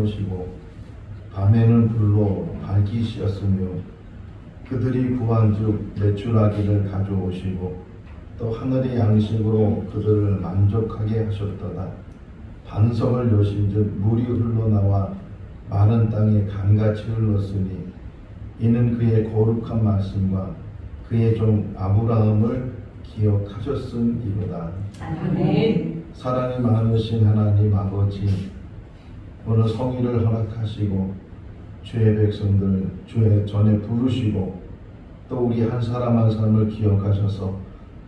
해놓으시고 밤에는 불로 밝히셨으며 그들이 구한즉 매출하기를 가져오시고 또 하늘의 양식으로 그들을 만족하게 하셨도다. 반석을 여신즉 물이 흘러나와 마른 땅에 강같이 흘렀으니 이는 그의 거룩한 말씀과 그의 종 아브라함을 기억하셨음이로다. 아멘. 사랑이 많으신 하나님 아버지, 오늘 성의를 허락하시고 주의 백성들 주의 전에 부르시고 또 우리 한 사람 한 사람을 기억하셔서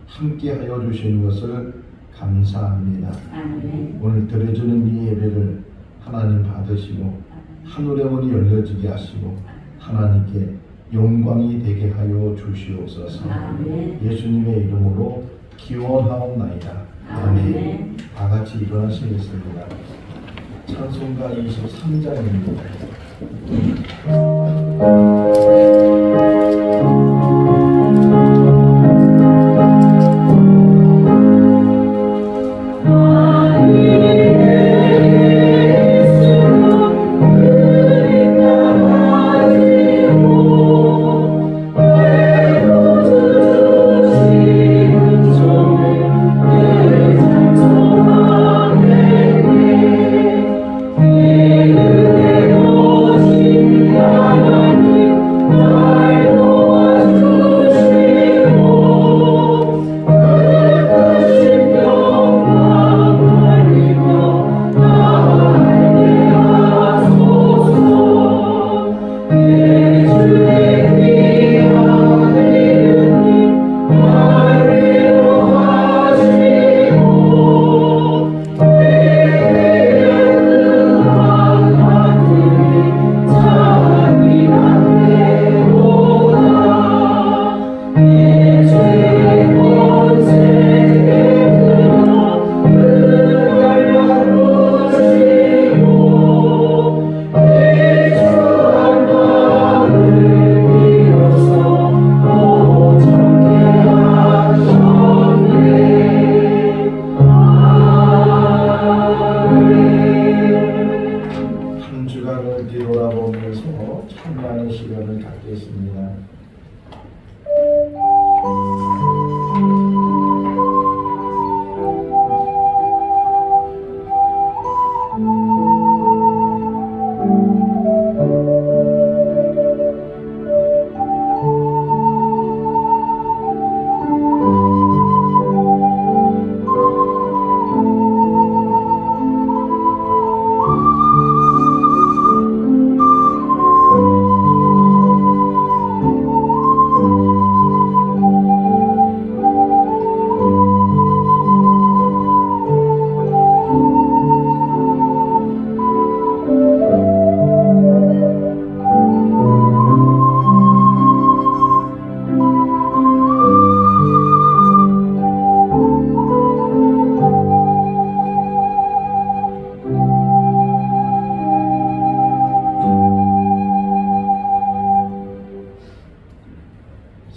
함께하여 주시는 것을 감사합니다. 아멘. 오늘 드려지는 이 예배를 하나님 받으시고 하늘의 문이 열려지게 하시고 하나님께 영광이 되게 하여 주시옵소서. 아멘. 예수님의 이름으로 기원하옵나이다. 아멘. 다 같이 일어나시겠습니다. 찬송가 23장입니다.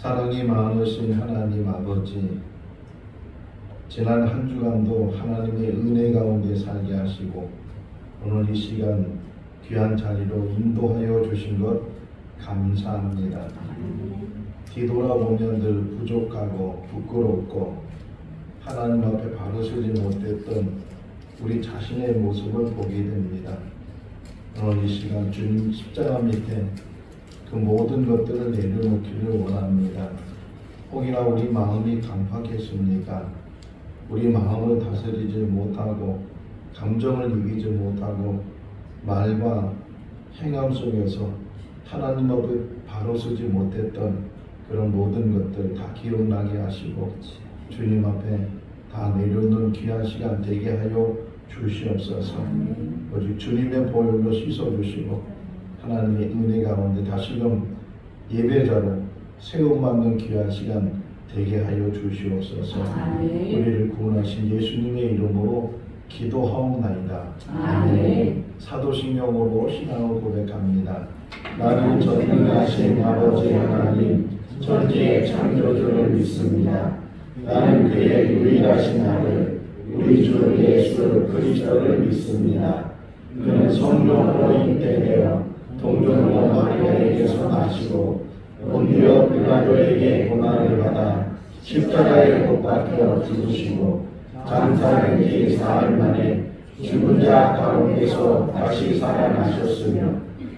사랑이 많으신 하나님 아버지, 지난 한 주간도 하나님의 은혜 가운데 살게 하시고 오늘 이 시간 귀한 자리로 인도하여 주신 것 감사합니다. 뒤돌아보면 늘 부족하고 부끄럽고 하나님 앞에 바로 서지 못했던 우리 자신의 모습을 보게 됩니다. 오늘 이 시간 주님 십자가 밑에 그 모든 것들을 내려놓기를 원합니다. 혹이나 우리 마음이 강팍했습니까? 우리 마음을 다스리지 못하고 감정을 이기지 못하고 말과 행함 속에서 하나님 앞에 바로 서지 못했던 그런 모든 것들 다 기억나게 하시고 주님 앞에 다 내려놓는 귀한 시간 되게 하여 주시옵소서. 오직 주님의 보혈로 씻어주시고 하나님의 은혜 가운데 다시금 예배자로 세움받는 귀한 시간 되게 하여 주시옵소서. 우리를 구원하신 예수님의 이름으로 기도하옵나이다. 아멘. 사도신경으로 신앙을 고백합니다. 나는 전능하신 아버지 하나님 천지의 창조주를 믿습니다. 나는 그의 유일하신 아들 우리 주 예수 그리스도를 믿습니다. 그는 성령으로 잉태되어 동정녀 마리아에게서 나시고 본디오 빌라도에게 고난을 받아 십자가에 못 박혀 죽으시고 장사된 지 사흘 만에 죽은 자 가운데서 다시 살아나셨으며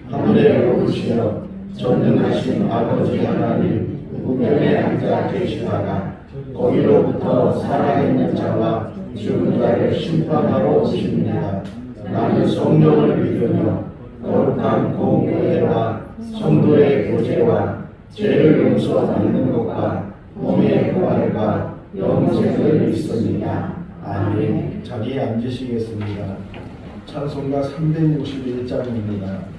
하늘에 오르시어 전능하신 아버지 하나님 우편에 앉아 계시다가 거기로부터 살아있는 자와 죽은 자를 심판하러 오십니다. 나는 성령을 믿으며 거룩한 공교회와 성도의 교제와 죄를 용서받는 것과 몸의 부활과 영생을 믿습니다. 아멘. 자리에 앉으시겠습니다. 찬송가 361장입니다.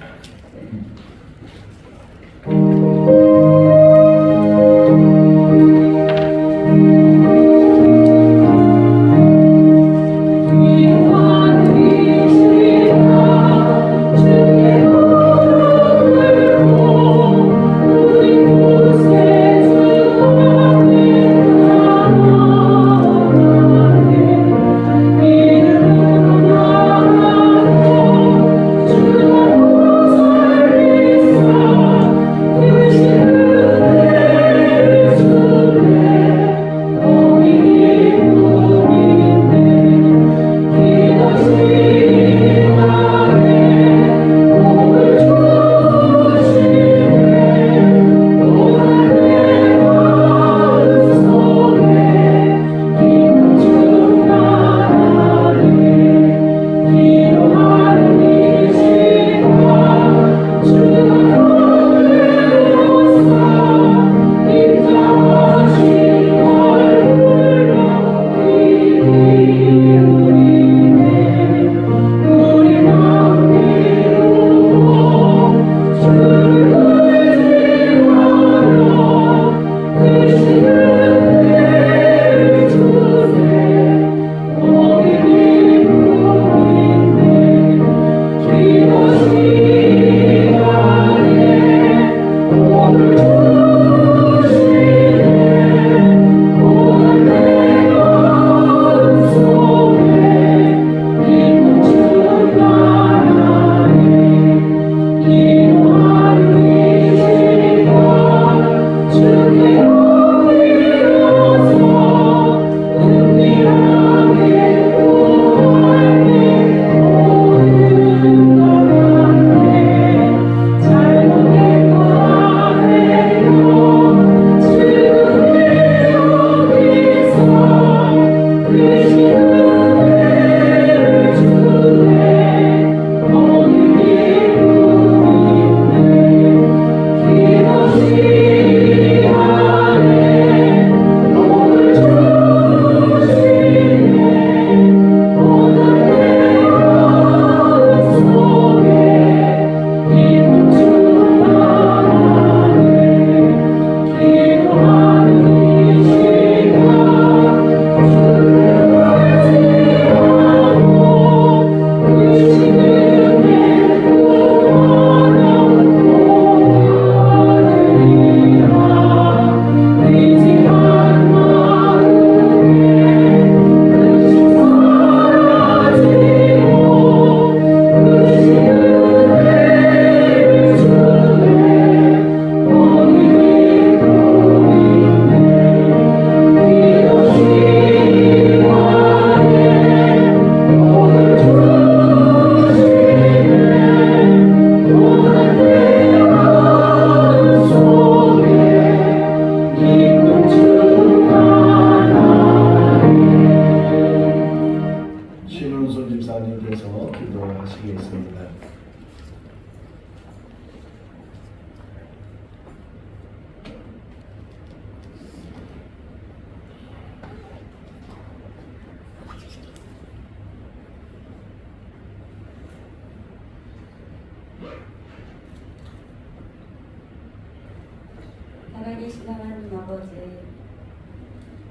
살아계신 하나님 아버지,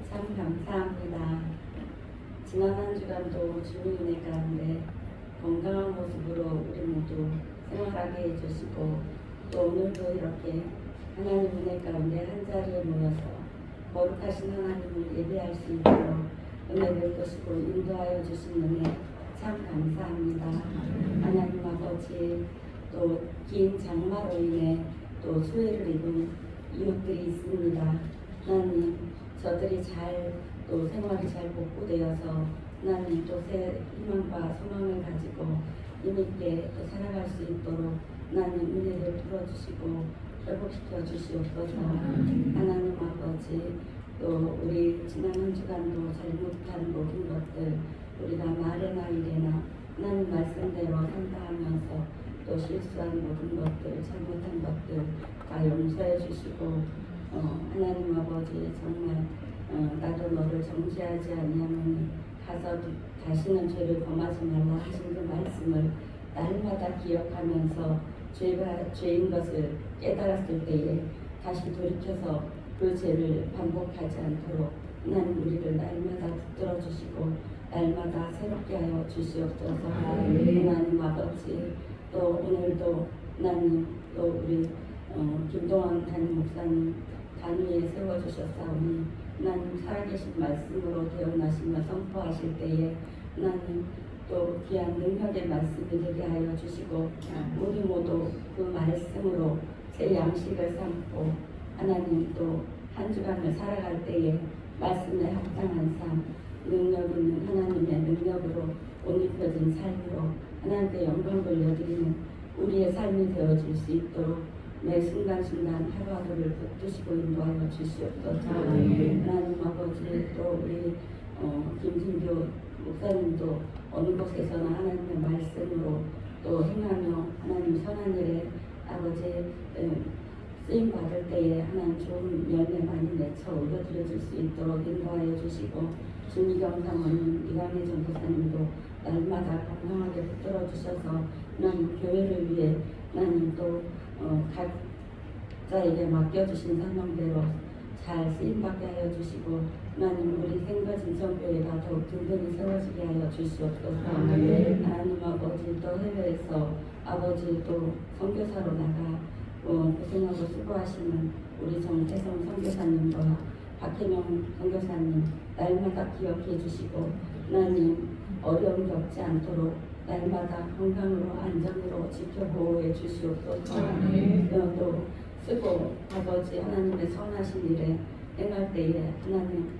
참 감사합니다. 지난 한 주간도 주님 은혜 가운데 건강한 모습으로 우리 모두 생활하게 해주시고, 또 오늘도 이렇게 하나님 은혜 가운데 한 자리에 모여서 거룩하신 하나님을 예배할 수 있도록 은혜를 주시고 인도하여 주신 은혜 참 감사합니다. 하나님 아버지, 또 긴 장마로 인해 또 수해를 입은 이웃들이 있습니다. 하나님, 저들이 또 생활이 잘 복구되어서 하나님 또 새 희망과 소망을 가지고 힘있게 또 살아갈 수 있도록 하나님 은혜를 풀어주시고 회복시켜 주시옵소서. 하나님 아버지, 또 우리 지난 한 주간도 잘못한 모든 것들 우리가 말이나 일이나 하나님 말씀대로 산다하면서 또 실수한 모든 것들, 잘못한 것들 다 용서해 주시고 하나님 아버지, 정말 나도 너를 정죄하지 아니하노니 가서 다시는 죄를 범하지 말라 하신 그 말씀을 날마다 기억하면서 죄가 죄인 것을 깨달았을 때에 다시 돌이켜서 그 죄를 반복하지 않도록 하나님 우리를 날마다 붙들어 주시고 날마다 새롭게 하여 주시옵소서. 하나님 아버지, 또 오늘도 하나님 또 우리 김동원 담임 목사님 단위에 세워주셨사오니 하나님 살아계신 말씀으로 태어나시며 선포하실 때에 하나님 또 귀한 능력의 말씀이 되게 하여 주시고 우리 모두 그 말씀으로 새 양식을 삼고 하나님 또 한 주간을 살아갈 때에 말씀에 합당한 삶, 능력 있는 하나님의 능력으로 옷 입혀진 삶으로 하나님께 영광 돌려드리는 우리의 삶이 되어질 수 있도록 매 순간순간 하루하루를 붙드시고 인도하여 주시옵소서. 하나님 아버지, 또 우리 김진교 목사님도 어느 곳에서나 하나님의 말씀으로 또 행하며 하나님 선한 일에 아버지 쓰임 받을 때에 하나님 좋은 열매 많이 맺혀 올려드려질 수 있도록 인도하여 주시고, 주미경 사모님, 이강희 전도사님도 날마다 건강하게 붙들어 주셔서 하나님 교회를 위해 하나님 또 각자에게 맡겨주신 사명대로 잘 쓰임받게 하여 주시고, 하나님 우리 생거진성교회가 더욱 든든히 세워지게 하여 주시옵소서. 하나님 아버지, 또 해외에서 아버지 또 선교사로 나가 고생하고 수고하시는 우리 정태성 선교사님과 박혜명 선교사님 날마다 기억해 주시고, 하나님 어려움 겪지 않도록 날마다 건강으로 안전으로 지켜보호해 주시옵소서. 또 쓰고 아버지 하나님의 선하신 일에 행할 때에 하나님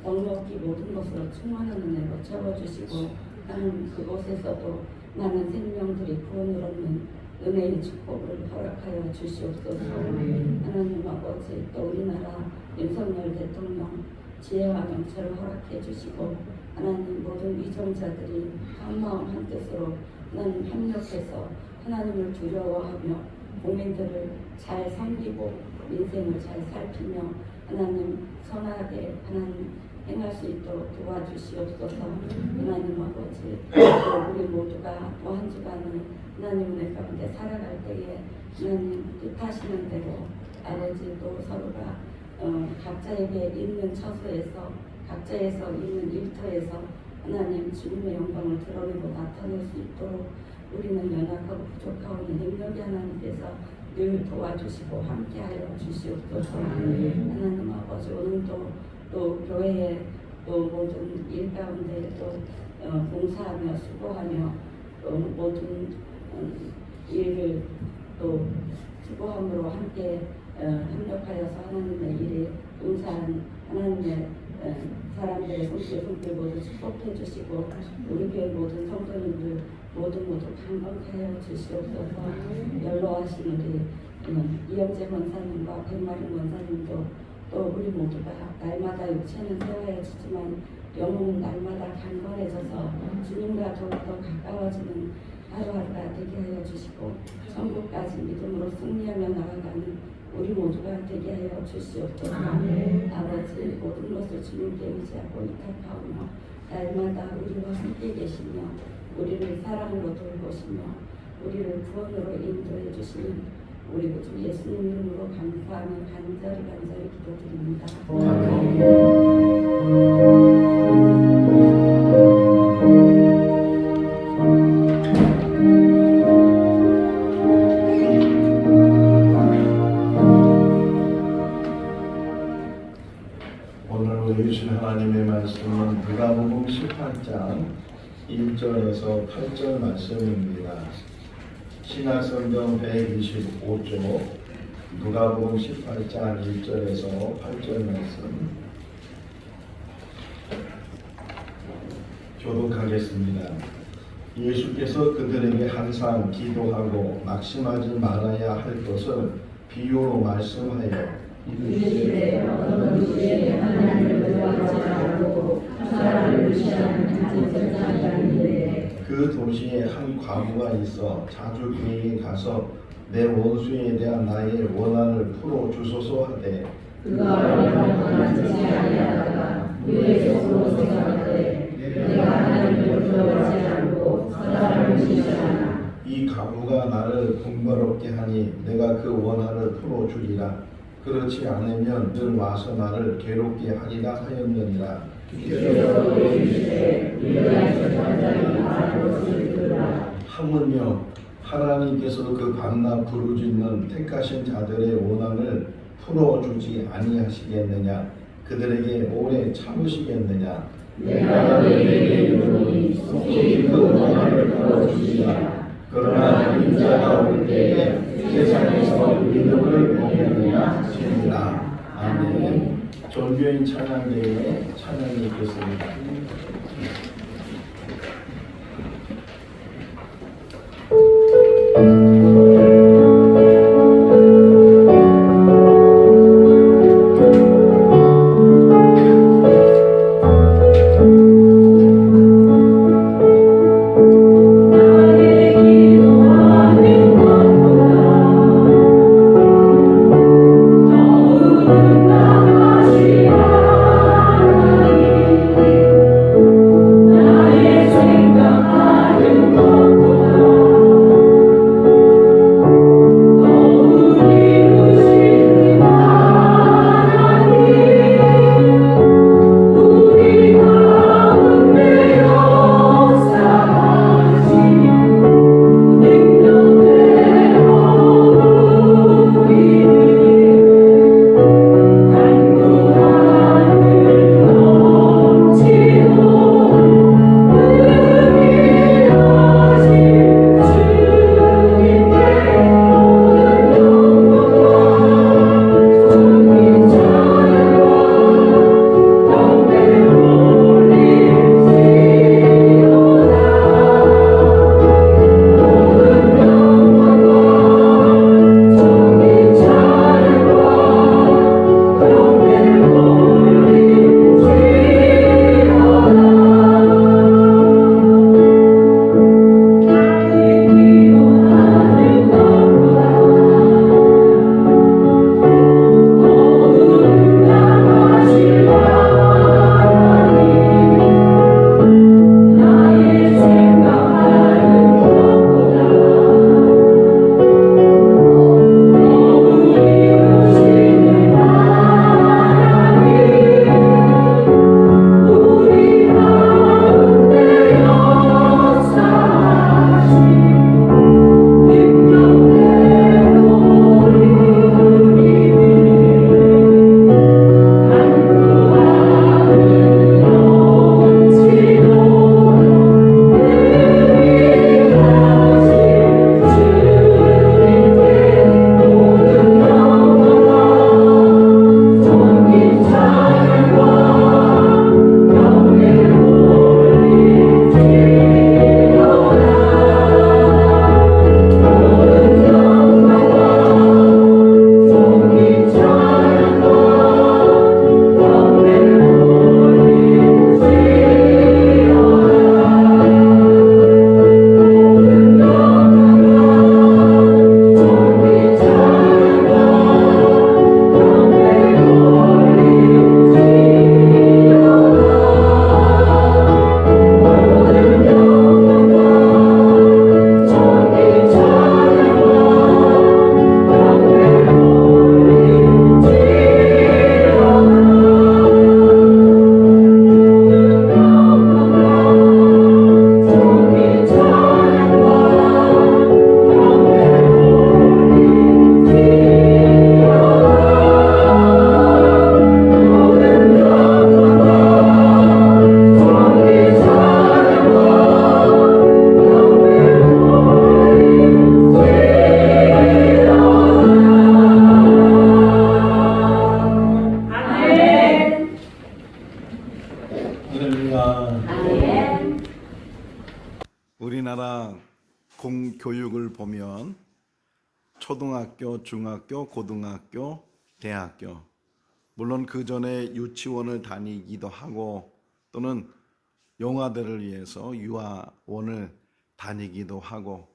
넉넉히 모든 것으로 충만한 은혜로 채워주시고, 하나님 그곳에서도 많은 생명들이 구원을 얻는 은혜의 축복을 허락하여 주시옵소서. 하나님 아버지, 또 우리나라 윤석열 대통령 지혜와 명철을 허락해 주시고, 하나님 모든 위정자들이 한마음 한뜻으로 하나님 협력해서 하나님을 두려워하며 국민들을 잘 섬기고 민생을 잘 살피며 하나님 선하게 하나님 행할 수 있도록 도와주시옵소서. 하나님 아버지, 또 우리 모두가 또 한 주간을 하나님 은혜 가운데 살아갈 때에 하나님 뜻하시는 대로 아버지 또 서로가 각자에게 있는 처소에서 각자에서 있는 일터에서 하나님 주님의 영광을 드러내고 나타낼 수 있도록 우리는 연약하고 부족하오니 능력이 하나님께서 늘 도와주시고 함께하여 주시옵소서. 하나님 아버지, 오늘도 또 교회에 또 모든 일 가운데 또 봉사하며 수고하며 또 모든 일을 또 수고함으로 함께 협력하여서 하나님의 일에 봉사한 하나님의 사람들의 손길 모두 축복해 주시고, 우리 교회 모든 성도님들 모두 강건케 하여 주시옵소서. 연로하신 우리 이영재 권사님과 백마린 권사님도 또 우리 모두가 날마다 육체는 세워야지만 영혼은 날마다 강건해져서 주님과 더욱더 가까워지는 하루하루가 되게 하여 주시고, 천국까지 믿음으로 승리하며 나아가는 우리 모두가 되게 하여 주시옵소서. 아버지, 모든 것을 주님께 의지하고 이탁하오며 날마다 우리와 함께 계시며 우리를 사랑으로 돌보시며 우리를 구원으로 인도해 주시는 우리 구주 예수님 이름으로 감사하며 간절히 기도드립니다. 오늘 우리 주신 하나님의 말씀은 누가복음 18장 1절에서 8절 말씀입니다. 신약성경 125쪽 누가복음 18장 1절에서 8절 말씀 교독하겠습니다. 예수께서 그들에게 항상 기도하고 낙심하지 말아야 할 것을 비유로 말씀하여 이르시되 어떤 누구에게 하나님을 구하지 않고 사람을 무시하는 한 전사가 있는데 그 도시에 한 과부가 있어 자주 그에게 가서 내 원수에 대한 나의 원한을 풀어 주소서 하되 그가 얼마나 듣지 아니하다가 그의 속으로 생각하되 내가 하나님을 두려워하지 않고 사람을 무시하나 이 과부가 나를 분바롭게 하니 내가 그 원한을 풀어 주리라. 그렇지 않으면 늘 와서 나를 괴롭게 하리라 하였느니라. 주께서 이르시되 위대한 전사장이 말한 것을 들으라. 하물며 하나님께서 그 밤낮 부르짖는 택하신 자들의 원한을 풀어주지 아니하시겠느냐? 그들에게 오래 참으시겠느냐? 내가 너희에게 이르노니 속히 그 원한을 풀어주시리라. 그러나 인자가 올 때에 세상에서 믿음을 보겠느냐 하시니라. 아멘. 종교인 찬양대회 찬양이 있겠습니다. 나 교육을 보면 초등학교, 중학교, 고등학교, 대학교, 물론 그 전에 유치원을 다니기도 하고 또는 영아들을 위해서 유아원을 다니기도 하고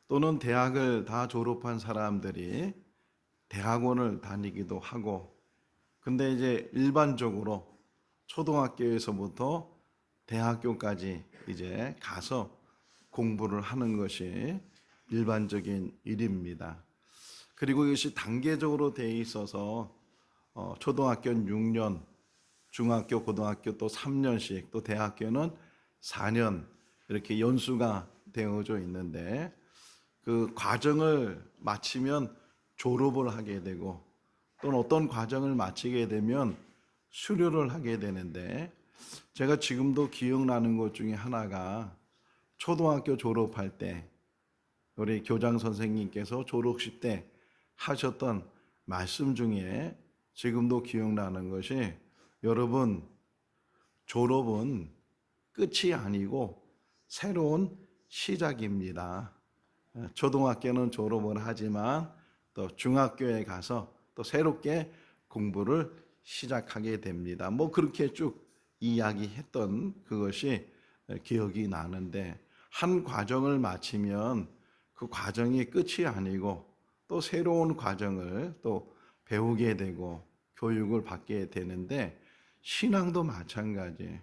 또는 대학을 다 졸업한 사람들이 대학원을 다니기도 하고, 근데 이제 일반적으로 초등학교에서부터 대학교까지 이제 가서 공부를 하는 것이 일반적인 일입니다. 그리고 이것이 단계적으로 되어 있어서 초등학교는 6년, 중학교, 고등학교 또 3년씩, 또 대학교는 4년 이렇게 연수가 되어져 있는데 그 과정을 마치면 졸업을 하게 되고 또는 어떤 과정을 마치게 되면 수료를 하게 되는데, 제가 지금도 기억나는 것 중에 하나가 초등학교 졸업할 때 우리 교장 선생님께서 졸업식 때 하셨던 말씀 중에 지금도 기억나는 것이, 여러분, 졸업은 끝이 아니고 새로운 시작입니다. 초등학교는 졸업을 하지만 또 중학교에 가서 또 새롭게 공부를 시작하게 됩니다. 뭐 그렇게 쭉 이야기했던 그것이 기억이 나는데, 한 과정을 마치면 그 과정이 끝이 아니고 또 새로운 과정을 또 배우게 되고 교육을 받게 되는데, 신앙도 마찬가지예요.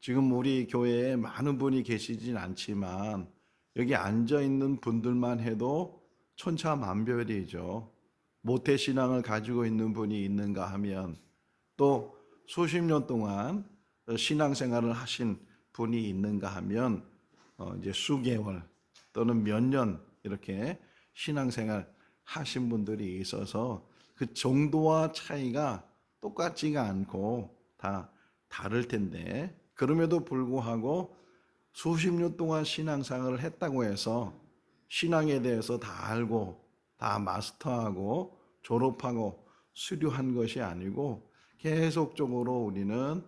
지금 우리 교회에 많은 분이 계시진 않지만 여기 앉아있는 분들만 해도 천차만별이죠. 모태신앙을 가지고 있는 분이 있는가 하면, 또 수십 년 동안 신앙생활을 하신 분이 있는가 하면 이제 수개월 또는 몇 년 이렇게 신앙생활 하신 분들이 있어서 그 정도와 차이가 똑같지가 않고 다 다를 텐데, 그럼에도 불구하고 수십 년 동안 신앙생활을 했다고 해서 신앙에 대해서 다 알고 다 마스터하고 졸업하고 수료한 것이 아니고 계속적으로 우리는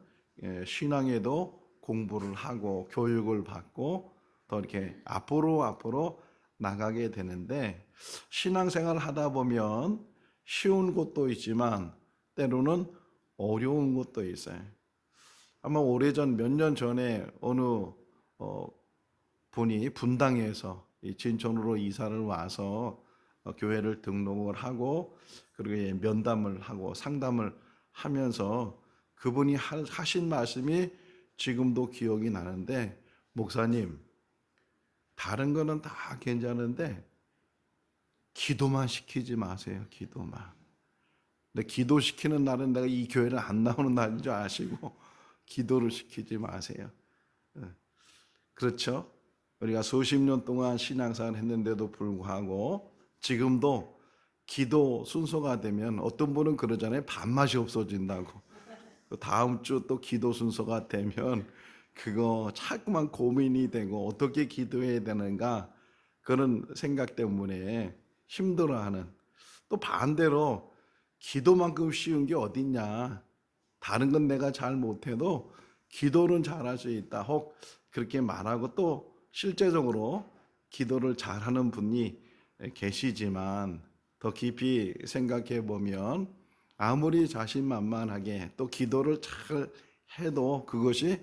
신앙에도 공부를 하고 교육을 받고 더 이렇게 앞으로 나가게 되는데, 신앙생활을 하다 보면 쉬운 것도 있지만 때로는 어려운 것도 있어요. 아마 오래전 몇 년 전에 어느 분이 분당에서 진천으로 이사를 와서 교회를 등록을 하고 그리고 면담을 하고 상담을 하면서 그분이 하신 말씀이 지금도 기억이 나는데, 목사님, 다른 거는 다 괜찮은데 기도만 시키지 마세요. 기도만. 근데 기도시키는 날은 내가 이 교회를 안 나오는 날인 줄 아시고 기도를 시키지 마세요. 그렇죠? 우리가 수십 년 동안 신앙생활을 했는데도 불구하고 지금도 기도 순서가 되면 어떤 분은 그러잖아요. 밥맛이 없어진다고. 다음 주 또 기도 순서가 되면 그거 자꾸만 고민이 되고 어떻게 기도해야 되는가 그런 생각 때문에 힘들어하는, 또 반대로 기도만큼 쉬운 게 어딨냐, 다른 건 내가 잘 못해도 기도는 잘할 수 있다, 혹 그렇게 말하고 또 실제적으로 기도를 잘하는 분이 계시지만 더 깊이 생각해 보면 아무리 자신만만하게 또 기도를 잘 해도 그것이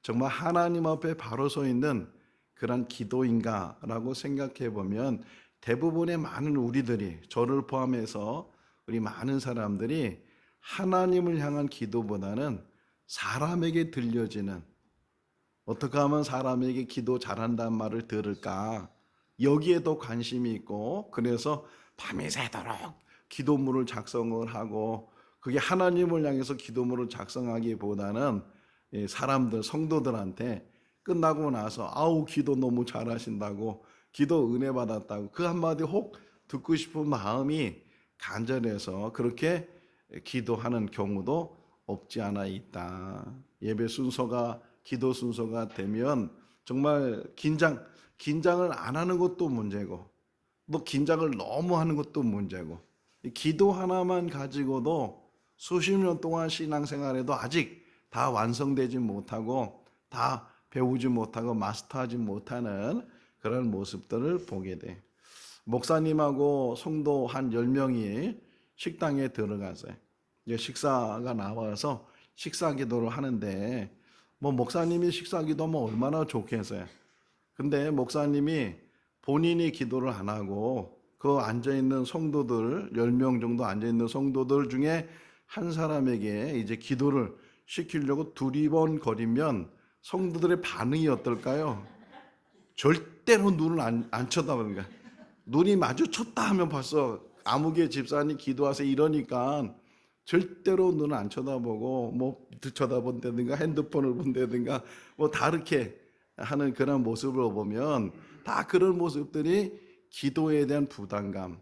정말 하나님 앞에 바로 서 있는 그런 기도인가라고 생각해 보면 대부분의 많은 우리들이, 저를 포함해서 우리 많은 사람들이 하나님을 향한 기도보다는 사람에게 들려지는, 어떻게 하면 사람에게 기도 잘한다는 말을 들을까, 여기에 더 관심이 있고 그래서 밤이 새도록 기도문을 작성을 하고, 그게 하나님을 향해서 기도문을 작성하기보다는 사람들, 성도들한테 끝나고 나서 아우 기도 너무 잘하신다고, 기도 은혜 받았다고 그 한마디 혹 듣고 싶은 마음이 간절해서 그렇게 기도하는 경우도 없지 않아 있다. 예배 순서가, 기도 순서가 되면 정말 긴장을 안 하는 것도 문제고 또 긴장을 너무 하는 것도 문제고, 기도 하나만 가지고도 수십 년 동안 신앙생활에도 아직 다 완성되지 못하고 다 배우지 못하고 마스터하지 못하는 그런 모습들을 보게 돼. 목사님하고 성도 한 10명이 식당에 들어가서요. 이제 식사가 나와서 식사 기도를 하는데 뭐 목사님이 식사 기도하면 얼마나 좋겠어요. 근데 목사님이 본인이 기도를 안 하고 그 앉아있는 성도들 10명 정도 앉아있는 성도들 중에 한 사람에게 이제 기도를 시키려고 두리번거리면 성도들의 반응이 어떨까요? 절대로 눈을 안 쳐다보니까 눈이 마주쳤다 하면 벌써 아무개 집사님 기도하세요 이러니까 절대로 눈을 안 쳐다보고 뭐 쳐다본다든가 핸드폰을 본다든가 뭐 다르게 하는 그런 모습을 보면 다 그런 모습들이 기도에 대한 부담감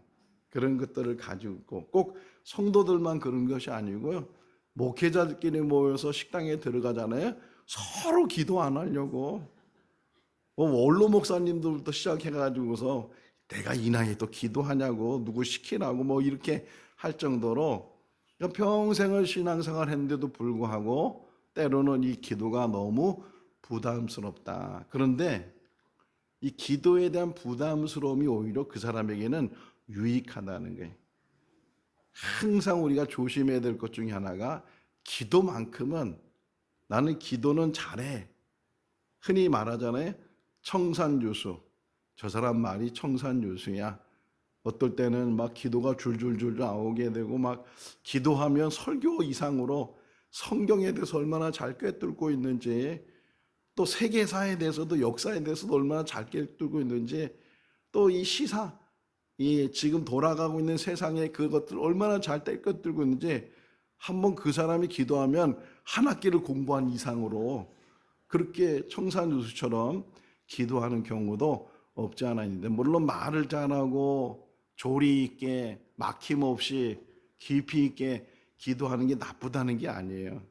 그런 것들을 가지고 있고 꼭 성도들만 그런 것이 아니고요. 목회자들끼리 모여서 식당에 들어가잖아요. 서로 기도 안 하려고 원로 목사님들부터 시작해가지고서 내가 이 나이에 또 기도하냐고 누구 시키라고 뭐 이렇게 할 정도로 평생을 신앙생활 했는데도 불구하고 때로는 이 기도가 너무 부담스럽다. 그런데 이 기도에 대한 부담스러움이 오히려 그 사람에게는 유익하다는 거예요. 항상 우리가 조심해야 될 것 중에 하나가 기도만큼은 나는 기도는 잘해. 흔히 말하잖아요. 청산유수. 저 사람 말이 청산유수야. 어떨 때는 막 기도가 줄줄줄 나오게 되고 막 기도하면 설교 이상으로 성경에 대해서 얼마나 잘 꿰뚫고 있는지 또 세계사에 대해서도 역사에 대해서도 얼마나 잘 꿰뚫고 있는지 또 이 시사 이 지금 돌아가고 있는 세상의 그것들 얼마나 잘 꿰뚫고 있는지 한번 그 사람이 기도하면 한 학기를 공부한 이상으로 그렇게 청산유수처럼 기도하는 경우도 없지 않아 있는데 물론 말을 잘하고 조리 있게 막힘없이 깊이 있게 기도하는 게 나쁘다는 게 아니에요.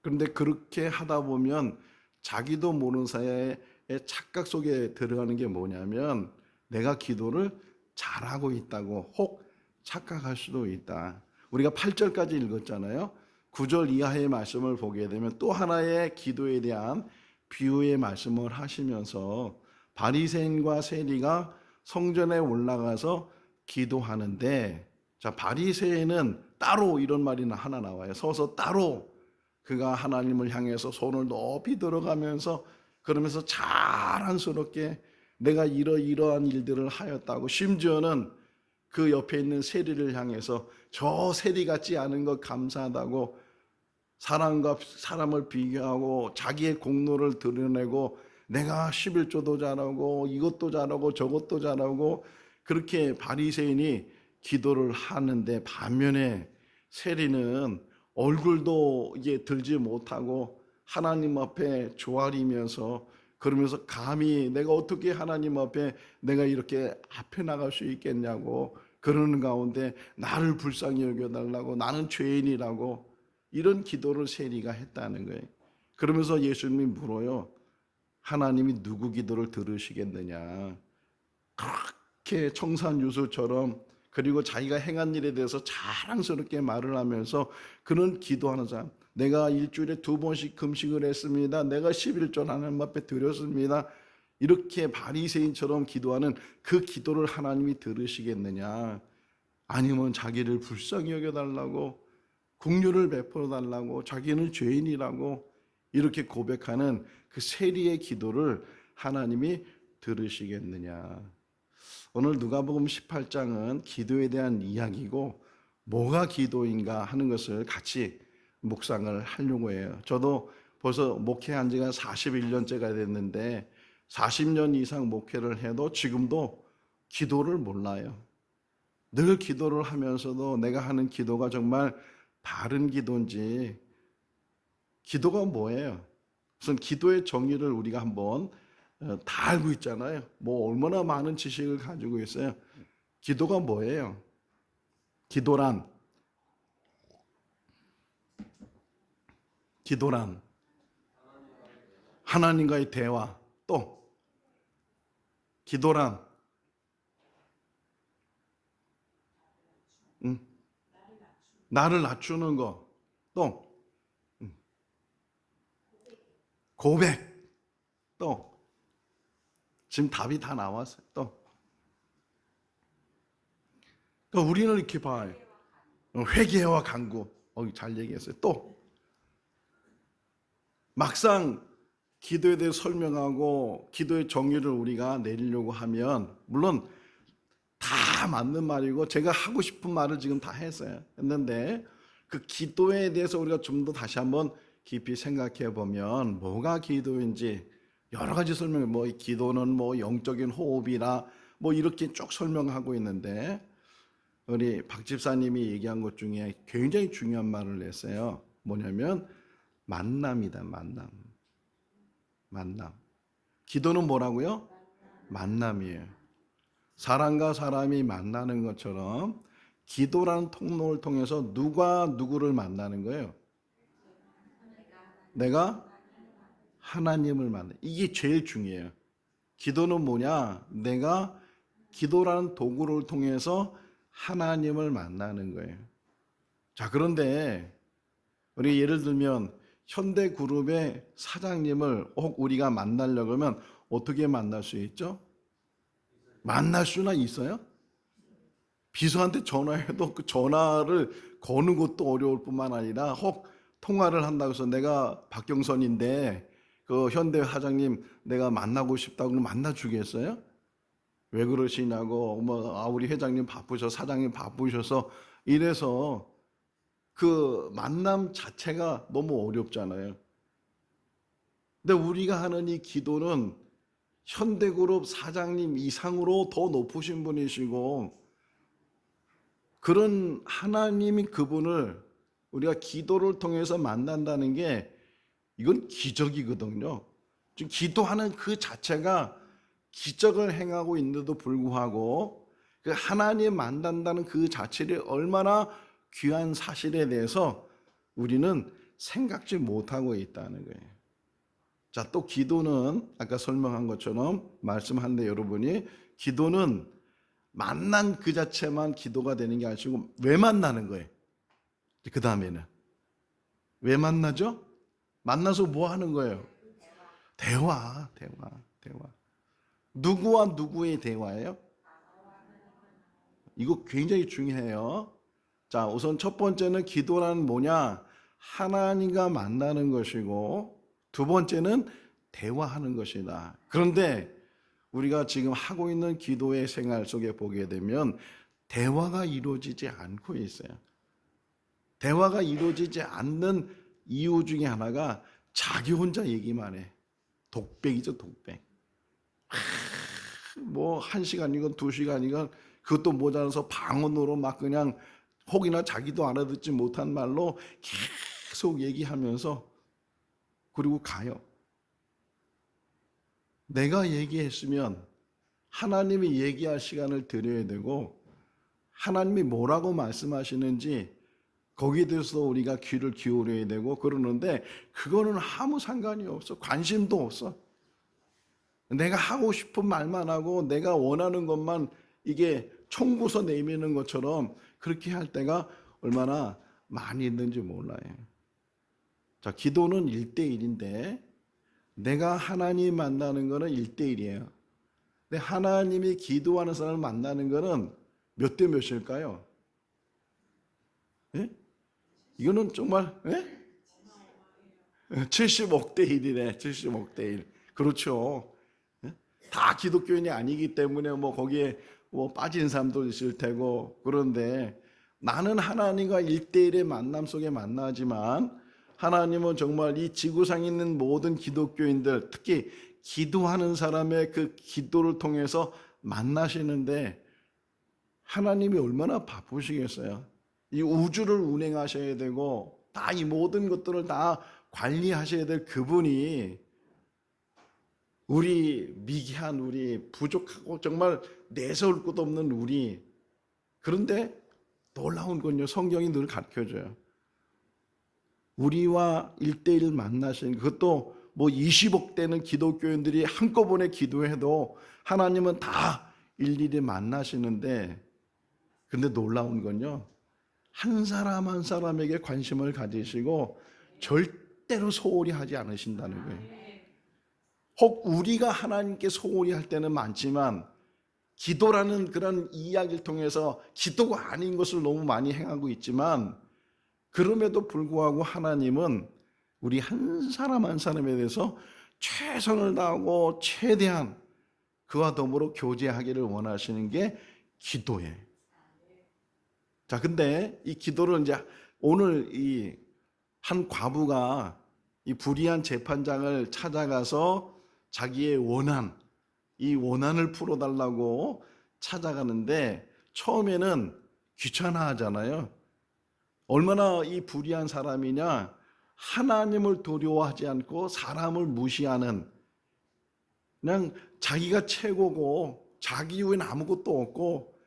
그런데 그렇게 하다 보면 자기도 모르는 사이에 착각 속에 들어가는 게 뭐냐면 내가 기도를 잘하고 있다고 혹 착각할 수도 있다. 우리가 8절까지 읽었잖아요. 9절 이하의 말씀을 보게 되면 또 하나의 기도에 대한 비유의 말씀을 하시면서 바리새인과 세리가 성전에 올라가서 기도하는데 자 바리새인은 따로 이런 말이 하나 나와요. 서서 따로 그가 하나님을 향해서 손을 높이 들어가면서 그러면서 자랑스럽게 내가 이러이러한 일들을 하였다고 심지어는 그 옆에 있는 세리를 향해서 저 세리 같지 않은 것 감사하다고 사람과 사람을 비교하고 자기의 공로를 드러내고 내가 11조도 잘하고 이것도 잘하고 저것도 잘하고 그렇게 바리새인이 기도를 하는데 반면에 세리는 얼굴도 이게 들지 못하고 하나님 앞에 조아리면서 그러면서 감히 내가 어떻게 하나님 앞에 내가 이렇게 앞에 나갈 수 있겠냐고 그러는 가운데 나를 불쌍히 여겨달라고 나는 죄인이라고 이런 기도를 세리가 했다는 거예요. 그러면서 예수님이 물어요. 하나님이 누구 기도를 들으시겠느냐. 그렇게 청산유수처럼 그리고 자기가 행한 일에 대해서 자랑스럽게 말을 하면서 그는 기도하는 사람. 내가 일주일에 2번씩 금식을 했습니다. 내가 11조 하나님 앞에 드렸습니다. 이렇게 바리새인처럼 기도하는 그 기도를 하나님이 들으시겠느냐. 아니면 자기를 불쌍히 여겨달라고 긍휼을 베풀어 달라고 자기는 죄인이라고 이렇게 고백하는 그 세리의 기도를 하나님이 들으시겠느냐. 오늘 누가복음 18장은 기도에 대한 이야기고 뭐가 기도인가 하는 것을 같이 묵상을 하려고 해요. 저도 벌써 목회한 지가 41년째가 됐는데 40년 이상 목회를 해도 지금도 기도를 몰라요. 늘 기도를 하면서도 내가 하는 기도가 정말 바른 기도인지 기도가 뭐예요? 우선 기도의 정의를 우리가 한번 다 알고 있잖아요. 뭐 얼마나 많은 지식을 가지고 있어요. 기도가 뭐예요? 기도란 하나님과의 대화. 또 기도란 나를 낮추는 거. 또 고백. 또 지금 답이 다 나왔어요. 또 그러니까 우리는 이렇게 봐요. 회개와 간구. 잘 얘기했어요. 또 막상 기도에 대해 설명하고 기도의 정의를 우리가 내리려고 하면 물론 다 맞는 말이고 제가 하고 싶은 말을 지금 다 했는데 그 기도에 대해서 우리가 좀 더 다시 한번 깊이 생각해 보면 뭐가 기도인지 여러 가지 설명, 뭐 기도는 뭐 영적인 호흡이라 뭐 이렇게 쭉 설명하고 있는데 우리 박 집사님이 얘기한 것 중에 굉장히 중요한 말을 했어요. 뭐냐면 만남이다. 만남. 기도는 뭐라고요? 만남이에요. 사람과 사람이 만나는 것처럼 기도라는 통로를 통해서 누가 누구를 만나는 거예요? 내가 하나님을 만나. 이게 제일 중요해요. 기도는 뭐냐? 내가 기도라는 도구를 통해서 하나님을 만나는 거예요. 자, 그런데 우리 예를 들면 현대그룹의 사장님을 혹 우리가 만나려고 하면 어떻게 만날 수 있죠? 만날 수나 있어요? 비서한테 전화해도 그 전화를 거는 것도 어려울 뿐만 아니라 혹 통화를 한다고 해서 내가 박경선인데 그 현대 사장님 내가 만나고 싶다고 만나 주겠어요? 왜 그러시냐고 우리 회장님 바쁘셔서 사장님 바쁘셔서 이래서 그 만남 자체가 너무 어렵잖아요. 근데 우리가 하는 이 기도는 현대그룹 사장님 이상으로 더 높으신 분이시고 그런 하나님이 그분을 우리가 기도를 통해서 만난다는 게 이건 기적이거든요. 지금 기도하는 그 자체가 기적을 행하고 있는데도 불구하고 그 하나님 만난다는 그 자체를 얼마나 귀한 사실에 대해서 우리는 생각지 못하고 있다는 거예요. 자, 또 기도는 아까 설명한 것처럼 말씀하는데 여러분이 기도는 만난 그 자체만 기도가 되는 게 아니고 왜 만나는 거예요? 그 다음에는 왜 만나죠? 만나서 뭐 하는 거예요? 대화. 누구와 누구의 대화예요? 이거 굉장히 중요해요. 자, 우선 첫 번째는 기도란 뭐냐? 하나님과 만나는 것이고 두 번째는 대화하는 것이다. 그런데 우리가 지금 하고 있는 기도의 생활 속에 보게 되면 대화가 이루어지지 않고 있어요. 대화가 이루어지지 않는 이유 중에 하나가 자기 혼자 얘기만 해. 독백이죠, 독백. 뭐 1시간이건 2시간이건 그것도 모자라서 방언으로 막 그냥 혹이나 자기도 알아듣지 못한 말로 계속 얘기하면서 그리고 가요. 내가 얘기했으면 하나님이 얘기할 시간을 드려야 되고 하나님이 뭐라고 말씀하시는지 거기에 대해서 우리가 귀를 기울여야 되고 그러는데 그거는 아무 상관이 없어. 관심도 없어. 내가 하고 싶은 말만 하고 내가 원하는 것만 이게 총부서 내미는 것처럼 그렇게 할 때가 얼마나 많이 있는지 몰라요. 자, 기도는 1대1인데 내가 하나님 만나는 거는 1대1이에요. 근데 하나님이 기도하는 사람을 만나는 거는 몇 대 몇일까요? 예? 이거는 정말 75대 1이네. 75대 1. 그렇죠. 다 기독교인이 아니기 때문에 뭐 거기에 뭐 빠진 사람도 있을 테고 그런데 나는 하나님과 1대1의 만남 속에 만나지만 하나님은 정말 이 지구상에 있는 모든 기독교인들 특히 기도하는 사람의 그 기도를 통해서 만나시는데 하나님이 얼마나 바쁘시겠어요. 이 우주를 운행하셔야 되고 다 이 모든 것들을 다 관리하셔야 될 그분이 우리 미개한 우리 부족하고 정말 내세울 것도 없는 우리 그런데 놀라운 건요 성경이 늘 가르쳐줘요. 우리와 1대1 만나신 그것도 뭐 20억 되는 기독교인들이 한꺼번에 기도해도 하나님은 다 일일이 만나시는데 근데 놀라운 건요 한 사람 한 사람에게 관심을 가지시고 절대로 소홀히 하지 않으신다는 거예요. 혹 우리가 하나님께 소홀히 할 때는 많지만 기도라는 그런 이야기를 통해서 기도가 아닌 것을 너무 많이 행하고 있지만 그럼에도 불구하고 하나님은 우리 한 사람 한 사람에 대해서 최선을 다하고 최대한 그와 더불어 교제하기를 원하시는 게 기도예요. 자, 근데 이 기도를 이제 오늘 이 한 과부가 이 불의한 재판장을 찾아가서 자기의 이 원한을 풀어달라고 찾아가는데 처음에는 귀찮아하잖아요. 얼마나 이 불의한 사람이냐. 하나님을 두려워하지 않고 사람을 무시하는, 그냥 자기가 최고고 자기 이후엔 아무것도 없고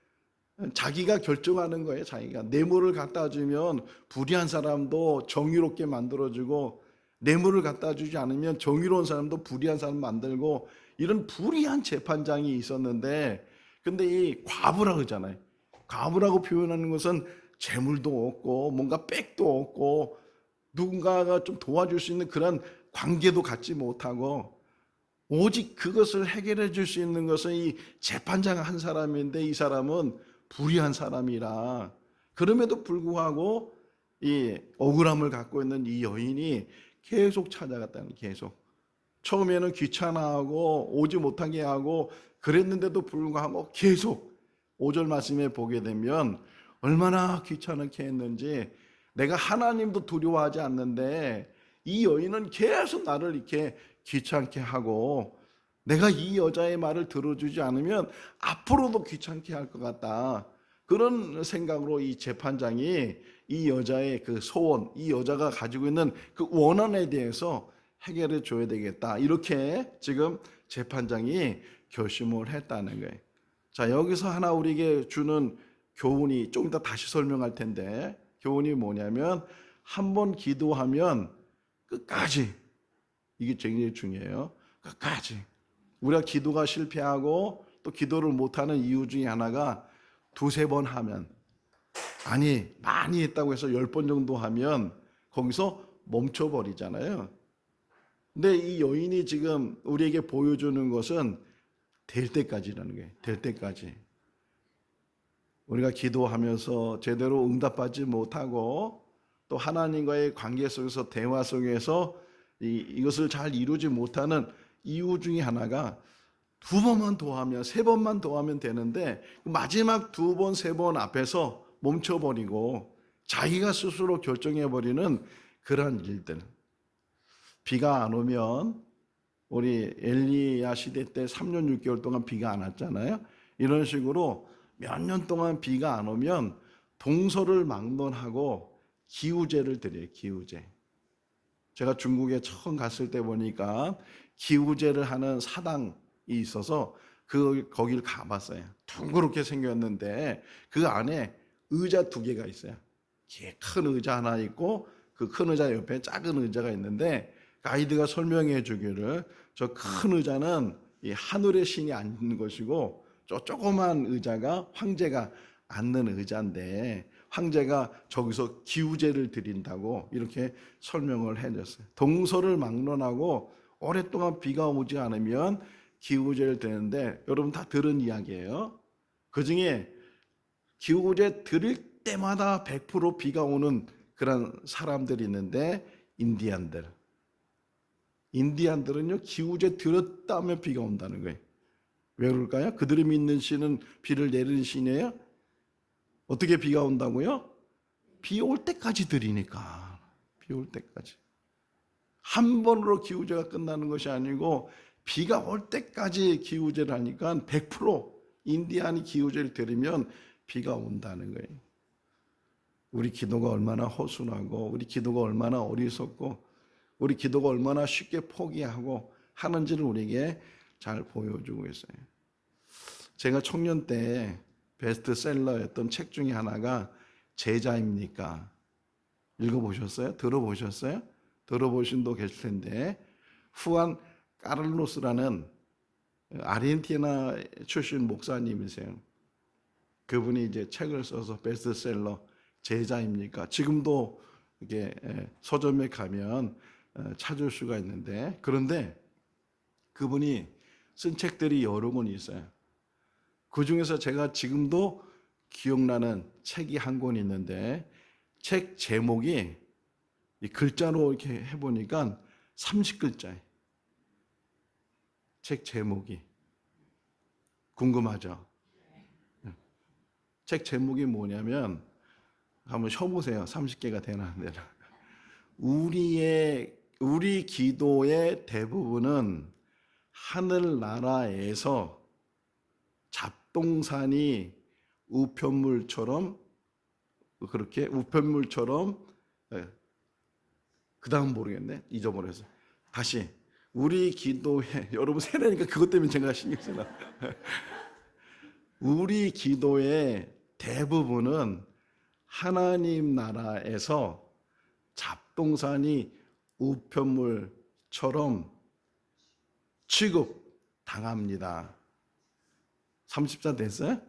자기가 결정하는 거예요. 자기가 뇌물을 갖다 주면 불의한 사람도 정의롭게 만들어주고 뇌물을 갖다 주지 않으면 정의로운 사람도 불의한 사람 만들고 이런 불의한 재판장이 있었는데, 근데 이 과부라고 하잖아요. 과부라고 표현하는 것은 재물도 없고 뭔가 백도 없고 누군가가 좀 도와줄 수 있는 그런 관계도 갖지 못하고 오직 그것을 해결해 줄 수 있는 것은 이 재판장 한 사람인데 이 사람은 불의한 사람이라. 그럼에도 불구하고 이 억울함을 갖고 있는 이 여인이 계속 찾아갔다는 거예요. 계속. 처음에는 귀찮아하고 오지 못하게 하고 그랬는데도 불구하고 계속 5절 말씀에 보게 되면 얼마나 귀찮게 했는지, 내가 하나님도 두려워하지 않는데 이 여인은 계속 나를 이렇게 귀찮게 하고 내가 이 여자의 말을 들어주지 않으면 앞으로도 귀찮게 할 것 같다. 그런 생각으로 이 재판장이 이 여자의 그 소원, 이 여자가 가지고 있는 그 원한에 대해서 해결해 줘야 되겠다. 이렇게 지금 재판장이 결심을 했다는 거예요. 자, 여기서 하나 우리에게 주는 교훈이 좀 이따 다시 설명할 텐데, 교훈이 뭐냐면 한 번 기도하면 끝까지, 이게 굉장히 중요해요. 끝까지. 우리가 기도가 실패하고 또 기도를 못하는 이유 중에 하나가 두세 번 하면, 아니 많이 했다고 해서 10번 정도 하면 거기서 멈춰버리잖아요. 근데 이 여인이 지금 우리에게 보여주는 것은 될 때까지라는 거예요. 될 때까지. 우리가 기도하면서 제대로 응답받지 못하고 또 하나님과의 관계 속에서 대화 속에서 이것을 잘 이루지 못하는 이유 중에 하나가 두 번만 더 하면, 세 번만 더 하면 되는데 마지막 두 번, 세 번 앞에서 멈춰버리고 자기가 스스로 결정해버리는 그런 일들. 비가 안 오면, 우리 엘리야 시대 때 3년 6개월 동안 비가 안 왔잖아요. 이런 식으로 몇 년 동안 비가 안 오면 동서를 막론하고 기우제를 드려요. 기우제. 제가 중국에 처음 갔을 때 보니까 기우제를 하는 사당이 있어서 거기를 가봤어요. 둥그렇게 생겼는데 그 안에 의자 2개가 있어요. 큰 의자 하나 있고 그 큰 의자 옆에 작은 의자가 있는데 가이드가 설명해 주기를 저 큰 의자는 이 하늘의 신이 앉는 것이고 저 조그만 의자가 황제가 앉는 의자인데 황제가 저기서 기우제를 드린다고 이렇게 설명을 해줬어요. 동서를 막론하고 오랫동안 비가 오지 않으면 기우제를 드리는데, 여러분 다 들은 이야기예요. 그중에 기우제 드릴 때마다 100% 비가 오는 그런 사람들이 있는데 인디안들은요 기우제 드렸다 하면 비가 온다는 거예요. 왜 그럴까요? 그들이 믿는 신은 비를 내리는 신이에요. 어떻게 비가 온다고요? 비 올 때까지 드리니까. 비 올 때까지. 한 번으로 기우제가 끝나는 것이 아니고 비가 올 때까지 기우제를 하니까 100% 인디안이 기우제를 드리면 비가 온다는 거예요. 우리 기도가 얼마나 허술하고 우리 기도가 얼마나 어리석고 우리 기도가 얼마나 쉽게 포기하고 하는지를 우리에게 잘 보여주고 있어요. 제가 청년 때 베스트셀러였던 책 중에 하나가 제자입니까? 읽어보셨어요? 들어보셨어요? 들어보신 분 계실 텐데, 후안 까를로스라는 아르헨티나 출신 목사님이세요. 그분이 이제 책을 써서 베스트셀러 제자입니까? 지금도 이게 서점에 가면 찾을 수가 있는데, 그런데 그분이 쓴 책들이 여러 권 있어요. 그 중에서 제가 지금도 기억나는 책이 한 권 있는데 책 제목이 이 글자로 이렇게 해보니까 30글자예요. 책 제목이. 궁금하죠? 책 제목이 뭐냐면 한번 쳐보세요. 30개가 되나 안 되나. 우리 기도의 대부분은 하늘나라에서 잡동사니 우편물처럼 그렇게 우편물처럼 그 다음 모르겠네. 잊어버려서. 다시 우리 기도에 여러분 세례니까 그것 때문에 제가 신경 쓰나. 우리 기도의 대부분은 하나님 나라에서 잡동사니 우편물처럼 취급당합니다. 30자 됐어요?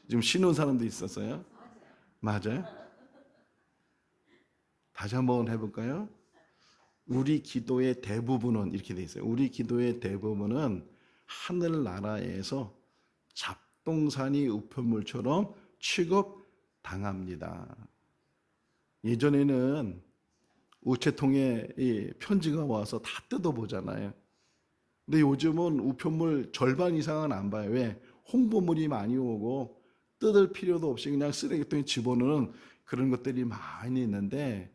지금 쉬는 사람도 있었어요? 맞아요? 다시 한번 해볼까요? 우리 기도의 대부분은 이렇게 돼 있어요. 우리 기도의 대부분은 하늘나라에서 잡동사니 우편물처럼 취급당합니다. 예전에는 우체통에 이 편지가 와서 다 뜯어보잖아요. 근데 요즘은 우편물 절반 이상은 안 봐요. 왜? 홍보물이 많이 오고 뜯을 필요도 없이 그냥 쓰레기통에 집어넣는 그런 것들이 많이 있는데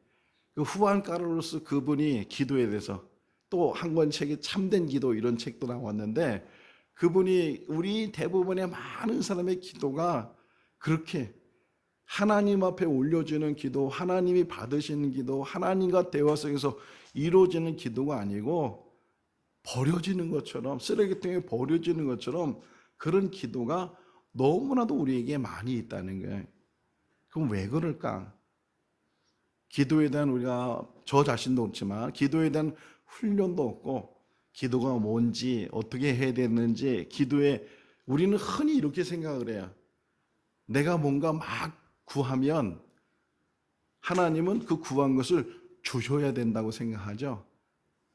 그 후안 카를로스 그분이 기도에 대해서 또 한 권 책이 참된 기도 이런 책도 나왔는데 그분이 우리 대부분의 많은 사람의 기도가 그렇게 하나님 앞에 올려지는 기도, 하나님이 받으시는 기도, 하나님과 대화 속에서 이루어지는 기도가 아니고 버려지는 것처럼 쓰레기통에 버려지는 것처럼 그런 기도가 너무나도 우리에게 많이 있다는 거예요. 그럼 왜 그럴까? 기도에 대한 우리가 저 자신도 없지만 기도에 대한 훈련도 없고 기도가 뭔지 어떻게 해야 되는지 기도에 우리는 흔히 이렇게 생각을 해요. 내가 뭔가 막 구하면 하나님은 그 구한 것을 주셔야 된다고 생각하죠.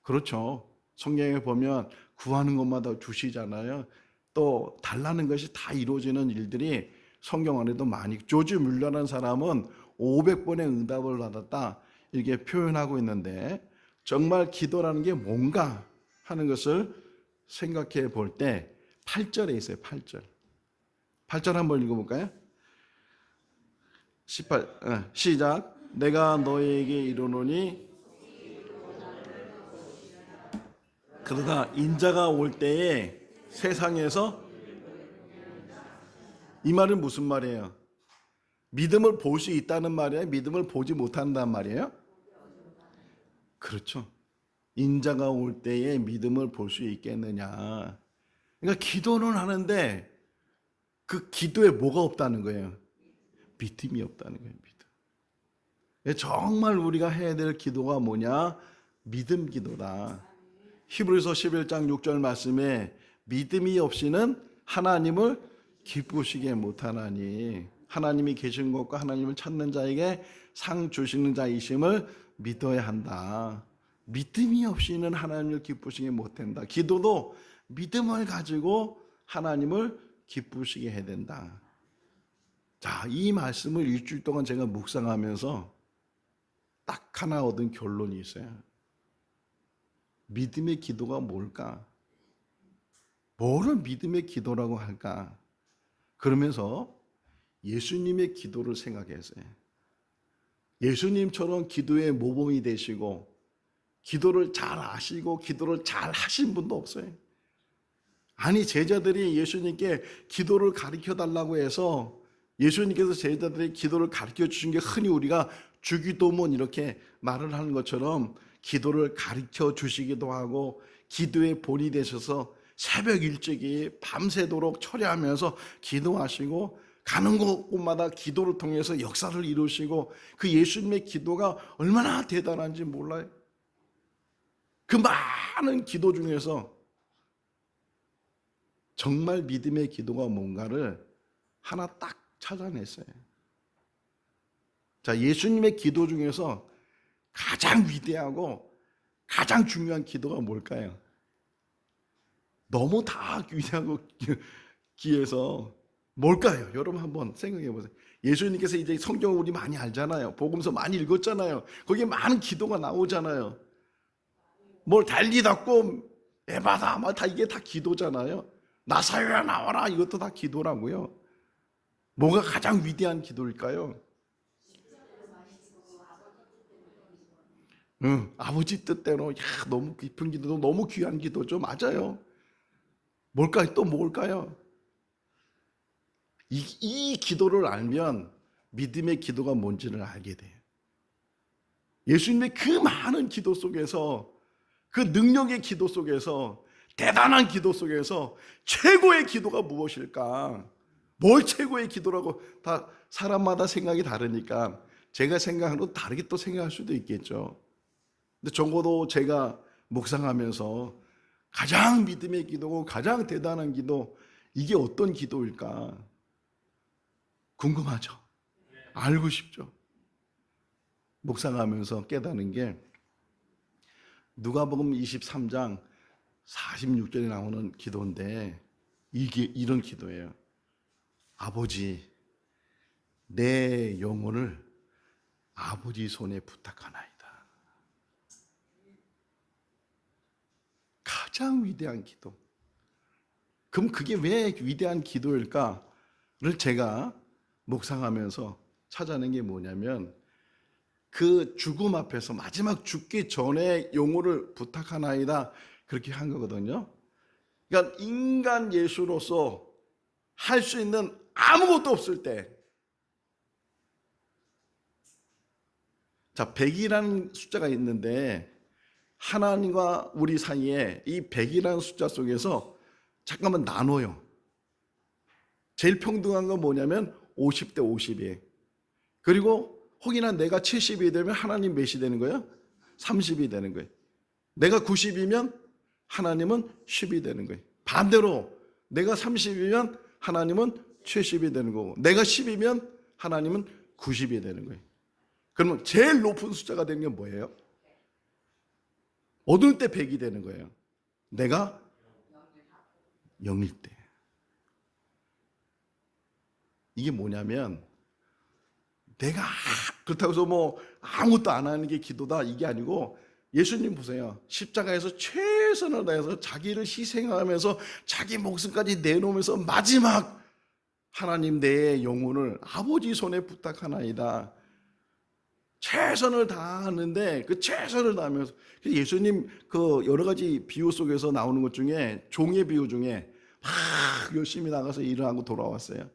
그렇죠. 성경에 보면 구하는 것마다 주시잖아요. 또 달라는 것이 다 이루어지는 일들이 성경 안에도 많이. 조지 뮬러라는 사람은 500번의 응답을 받았다 이렇게 표현하고 있는데 정말 기도라는 게 뭔가 하는 것을 생각해 볼 때 8절에 있어요. 8절. 8절 한번 읽어볼까요? 18 시작. 내가 너에게 이르노니 그러다 인자가 올 때에 세상에서 이 말은 무슨 말이에요? 믿음을 볼 수 있다는 말이에요? 믿음을 보지 못한다는 말이에요? 그렇죠. 인자가 올 때에 믿음을 볼 수 있겠느냐. 그러니까 기도는 하는데 그 기도에 뭐가 없다는 거예요? 믿음이 없다는 거예요. 믿음. 정말 우리가 해야 될 기도가 뭐냐? 믿음 기도다. 히브리서 11장 6절 말씀에 믿음이 없이는 하나님을 기쁘시게 못하나니 하나님이 계신 것과 하나님을 찾는 자에게 상 주시는 자이심을 믿어야 한다. 믿음이 없이는 하나님을 기쁘시게 못한다. 기도도 믿음을 가지고 하나님을 기쁘시게 해야 된다. 자, 이 말씀을 일주일 동안 제가 묵상하면서 딱 하나 얻은 결론이 있어요. 믿음의 기도가 뭘까? 뭐를 믿음의 기도라고 할까? 그러면서 예수님의 기도를 생각했어요. 예수님처럼 기도의 모범이 되시고 기도를 잘 아시고 기도를 잘 하신 분도 없어요. 아니 제자들이 예수님께 기도를 가르쳐 달라고 해서 예수님께서 제자들의 기도를 가르쳐 주신 게 흔히 우리가 주기도문 이렇게 말을 하는 것처럼 기도를 가르쳐 주시기도 하고 기도의 본이 되셔서 새벽 일찍이 밤새도록 철야하면서 기도하시고 가는 곳마다 기도를 통해서 역사를 이루시고 그 예수님의 기도가 얼마나 대단한지 몰라요. 그 많은 기도 중에서 정말 믿음의 기도가 뭔가를 하나 딱 찾아냈어요. 자, 예수님의 기도 중에서 가장 위대하고 가장 중요한 기도가 뭘까요? 너무 다 위대하고 귀해서 뭘까요? 여러분 한번 생각해 보세요. 예수님께서 이제 성경을 우리 많이 알잖아요. 복음서 많이 읽었잖아요. 거기에 많은 기도가 나오잖아요. 뭘 달리닫고 에바다 막 다 이게 다 기도잖아요. 나사로야 나와라 이것도 다 기도라고요. 뭐가 가장 위대한 기도일까요? 아버지 뜻대로. 야, 너무 깊은 기도도 너무 귀한 기도죠. 맞아요. 뭘까요? 또 뭘까요? 이 기도를 알면 믿음의 기도가 뭔지를 알게 돼요. 예수님의 그 많은 기도 속에서, 그 능력의 기도 속에서, 대단한 기도 속에서 최고의 기도가 무엇일까? 뭘 최고의 기도라고, 다 사람마다 생각이 다르니까 제가 생각하는 것도 다르게 또 생각할 수도 있겠죠. 근데 적어도 제가 묵상하면서 가장 믿음의 기도고 가장 대단한 기도, 이게 어떤 기도일까 궁금하죠. 알고 싶죠. 묵상하면서 깨닫는 게 누가복음 23장 46절에 나오는 기도인데, 이게 이런 기도예요. 아버지, 내 영혼을 아버지 손에 부탁하나이다. 가장 위대한 기도. 그럼 그게 왜 위대한 기도일까를 제가 묵상하면서 찾아낸 게 뭐냐면, 그 죽음 앞에서 마지막 죽기 전에 영혼을 부탁하나이다 그렇게 한 거거든요. 그러니까 인간 예수로서 할 수 있는 아무것도 없을 때, 자, 100이라는 숫자가 있는데 하나님과 우리 사이에 이 100이라는 숫자 속에서 잠깐만 나눠요. 제일 평등한 건 뭐냐면 50대 50이에요. 그리고 혹이나 내가 70이 되면 하나님 몇이 되는 거예요? 30이 되는 거예요. 내가 90이면 하나님은 10이 되는 거예요. 반대로 내가 30이면 하나님은 70이 되는 거고, 내가 10이면 하나님은 90이 되는 거예요. 그러면 제일 높은 숫자가 되는 게 뭐예요? 어느 때 100이 되는 거예요? 내가 0일 때. 이게 뭐냐면, 내가 그렇다고 해서 뭐 아무것도 안 하는 게 기도다 이게 아니고, 예수님 보세요. 십자가에서 최선을 다해서 자기를 희생하면서 자기 목숨까지 내놓으면서 마지막 하나님 내 영혼을 아버지 손에 부탁하나이다. 최선을 다하는데, 그 최선을 다하면서 예수님 그 여러 가지 비유 속에서 나오는 것 중에 종의 비유 중에 막 열심히 나가서 일을 하고 돌아왔어요.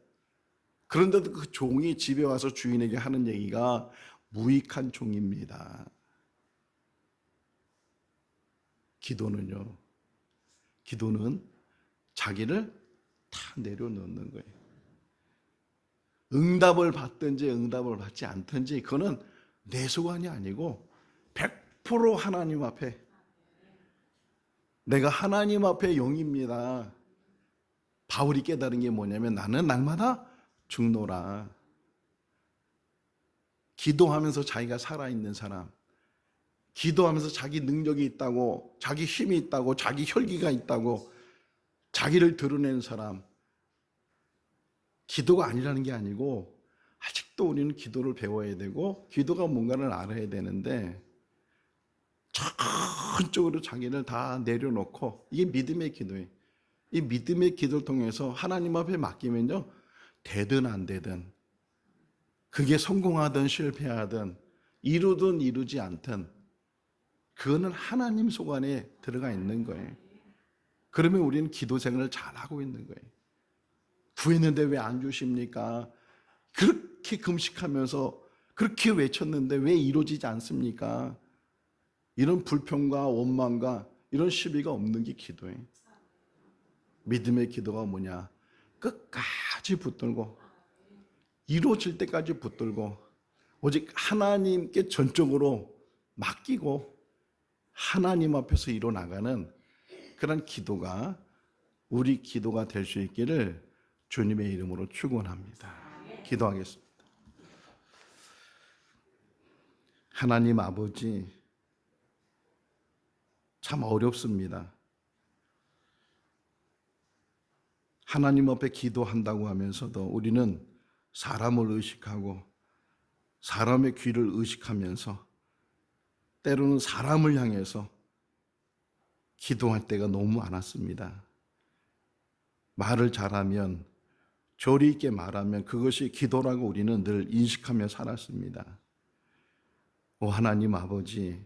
그런데도 그 종이 집에 와서 주인에게 하는 얘기가 무익한 종입니다. 기도는요, 기도는 자기를 다 내려놓는 거예요. 응답을 받든지 응답을 받지 않든지 그거는 내 소관이 아니고 100% 하나님 앞에, 내가 하나님 앞에 영입니다. 바울이 깨달은 게 뭐냐면, 나는 날마다 죽노라. 기도하면서 자기가 살아있는 사람, 기도하면서 자기 능력이 있다고, 자기 힘이 있다고, 자기 혈기가 있다고 자기를 드러내는 사람, 기도가 아니라는 게 아니고, 아직도 우리는 기도를 배워야 되고 기도가 뭔가를 알아야 되는데, 전적으로 자기를 다 내려놓고, 이게 믿음의 기도예요. 이 믿음의 기도를 통해서 하나님 앞에 맡기면요, 되든 안 되든, 그게 성공하든 실패하든 이루든 이루지 않든 그거는 하나님 소관에 들어가 있는 거예요. 그러면 우리는 기도 생활을 잘하고 있는 거예요. 구했는데 왜 안 주십니까? 그렇게 금식하면서 그렇게 외쳤는데 왜 이루어지지 않습니까? 이런 불평과 원망과 이런 시비가 없는 게 기도예요. 믿음의 기도가 뭐냐? 끝까지 붙들고, 이루어질 때까지 붙들고, 오직 하나님께 전적으로 맡기고 하나님 앞에서 이뤄나가는 그런 기도가 우리 기도가 될 수 있기를 주님의 이름으로 축원합니다. 기도하겠습니다. 하나님 아버지, 참 어렵습니다. 하나님 앞에 기도한다고 하면서도 우리는 사람을 의식하고 사람의 귀를 의식하면서 때로는 사람을 향해서 기도할 때가 너무 많았습니다. 말을 잘하면, 조리 있게 말하면 그것이 기도라고 우리는 늘 인식하며 살았습니다. 오 하나님 아버지,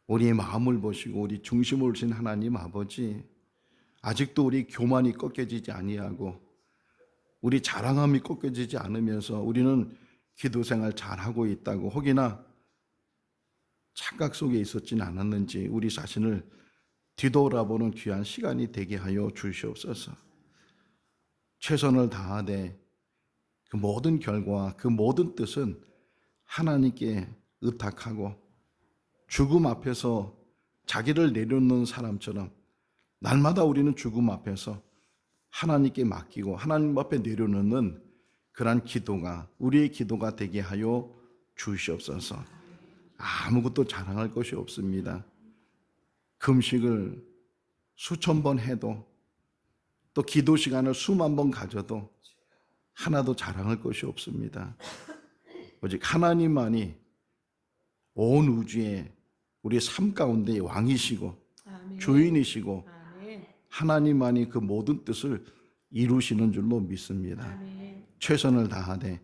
우리의 마음을 보시고 우리 중심을 보신 하나님 아버지, 아직도 우리 교만이 꺾여지지 아니하고 우리 자랑함이 꺾여지지 않으면서 우리는 기도 생활 잘하고 있다고 혹이나 착각 속에 있었지는 않았는지 우리 자신을 뒤돌아보는 귀한 시간이 되게 하여 주시옵소서. 최선을 다하되 그 모든 결과, 그 모든 뜻은 하나님께 의탁하고 죽음 앞에서 자기를 내려놓는 사람처럼 날마다 우리는 죽음 앞에서 하나님께 맡기고 하나님 앞에 내려놓는 그러한 기도가 우리의 기도가 되게 하여 주시옵소서. 아무것도 자랑할 것이 없습니다. 금식을 수천 번 해도 또 기도 시간을 수만 번 가져도 하나도 자랑할 것이 없습니다. 오직 하나님만이 온 우주에 우리 삶 가운데 왕이시고 아멘. 주인이시고 아멘. 하나님만이 그 모든 뜻을 이루시는 줄로 믿습니다. 아멘. 최선을 다하되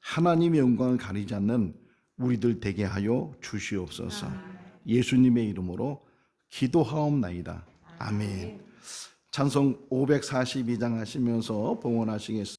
하나님의 영광을 가리지 않는 우리들 되게 하여 주시옵소서. 예수님의 이름으로 기도하옵나이다. 아멘. 찬송 542장 하시면서 봉헌하시겠습니다.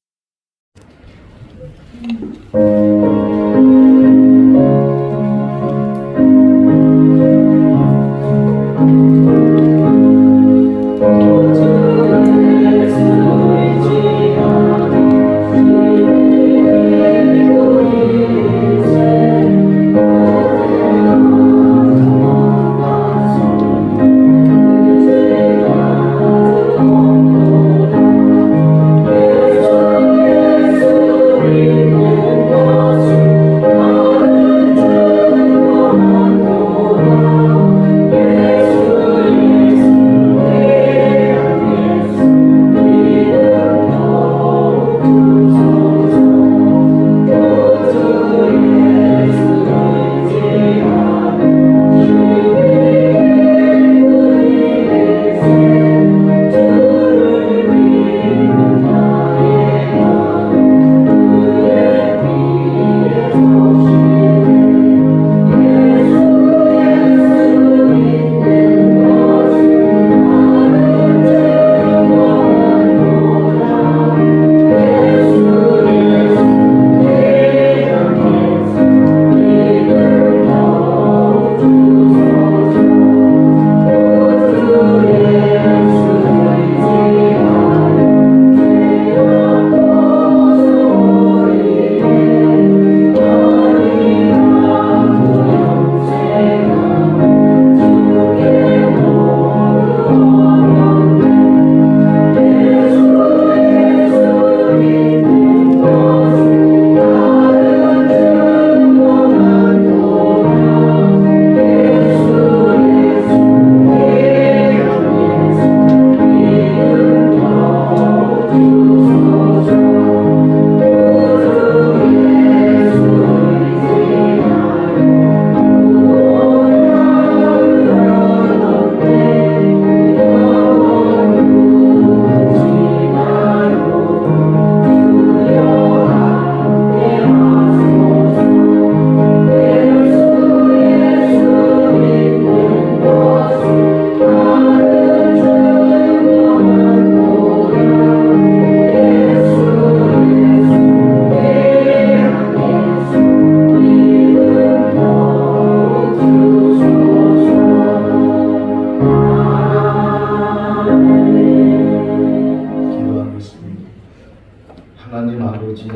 하나님 아버지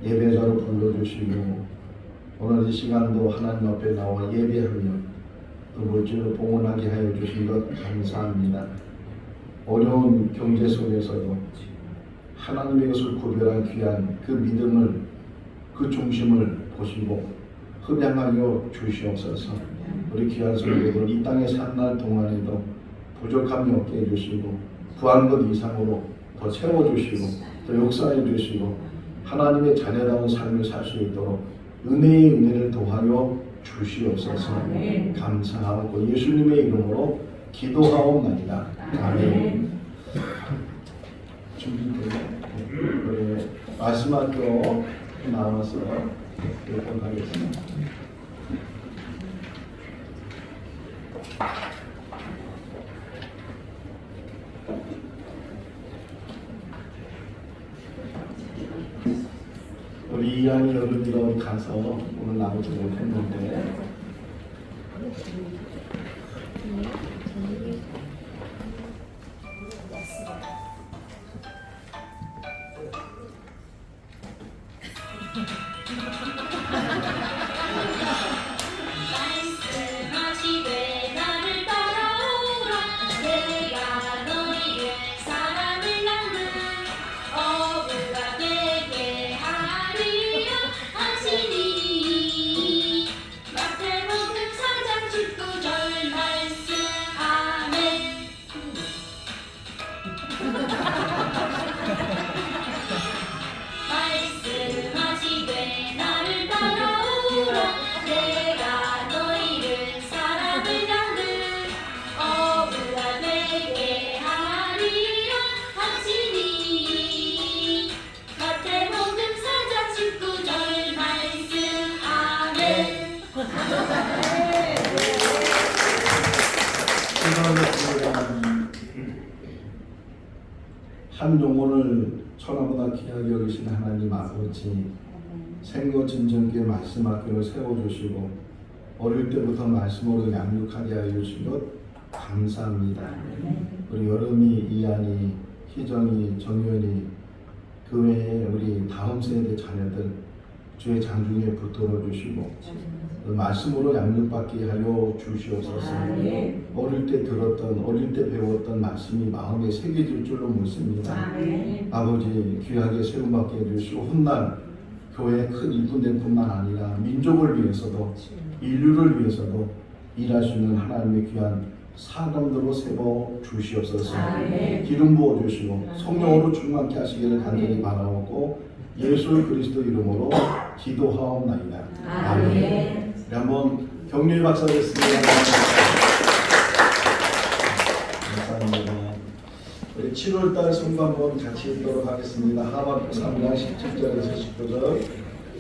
예배자로 불러주시고 오늘 이 시간도 하나님 앞에 나와 예배하며 또 물질로 봉헌하게 하여 주신 것 감사합니다. 어려운 경제 속에서도 하나님의 것을 구별한 귀한 그 믿음을 그 중심을 보시고 흡양하여 주시옵소서. 우리 귀한 성도들 이 땅에 산 날 동안에도 부족함이 없게 해주시고 구한 것 이상으로 더 채워주시고 더 역사해 주시고 하나님의 자녀다운 삶을 살 수 있도록 은혜의 은혜를 더하여 주시옵소서. 감사하고 예수님의 이름으로 기도하옵나이다. 아멘. 준비되네. 우리 마지막 교 나와서 몇 번 하겠습니다. 우리 이한이 어른이로 가서 오늘 나오지 못했는데 말씀하시되 나를 따라오라 내가 너희를 사랑을 나누 어부가 되게 하리라 하시니 마태복음 4장 19절 말씀 아멘. 말씀하시되 나를 따라오라 내가 너희를 사랑을 나누 어부가 되게 하리라 하시니 마태복음 4장 19절 말씀 아멘. 한 영혼을 천하보다 귀하게 여기신 하나님 아버지 생거 진정께 말씀 학교를 세워주시고 어릴 때부터 말씀으로 양육하게 하여 주신 것 감사합니다. 우리 여름이, 이한이, 희정이, 정연이 그 외에 우리 다음 세대 자녀들 주의 장중에 붙들어 주시고 그 말씀으로 양육받게 하여 주시옵소서. 어릴 때 들었던 어릴 때 배웠던 말씀이 마음에 새겨질 줄로 믿습니다. 아버지 귀하게 세움받게 해주시고 훗날 교회 큰 일꾼될 뿐만 아니라 민족을 위해서도 인류를 위해서도 일할 수 있는 하나님의 귀한 사람들로 세워 주시옵소서. 기름 부어 주시고 성령으로 충만케 하시기를 간절히 바라옵고 예수 그리스도 이름으로 기도하옵나이다. 아멘. 우리 한번 격려의 박수 하겠습니다. 감사합니다. 우리 7월달 성구 한번 같이 읽도록 하겠습니다. 하박국 3장 17절에서 19절.